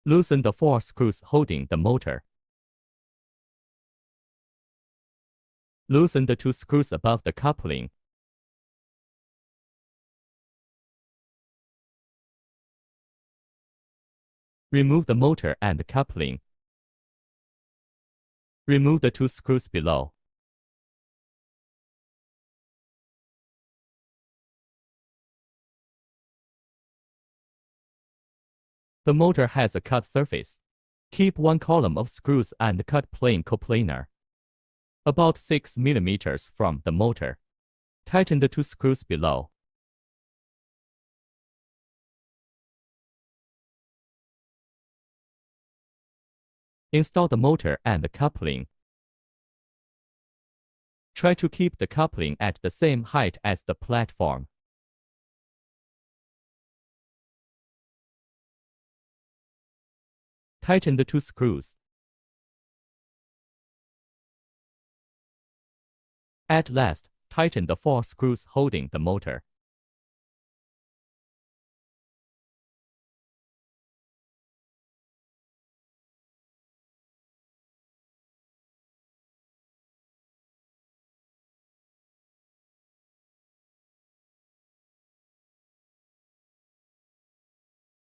Loosen the 4 screws holding the motor. Loosen the 2 screws above the coupling. Remove the motor and the coupling. Remove the 2 screws below. The motor has a cut surface. Keep 1 column of screws and cut plain coplanar, about 6 mm from the motor. Tighten the 2 screws below. Install the motor and the coupling. Try to keep the coupling at the same height as the platform. Tighten the 2 screws. At last, tighten the 4 screws holding the motor.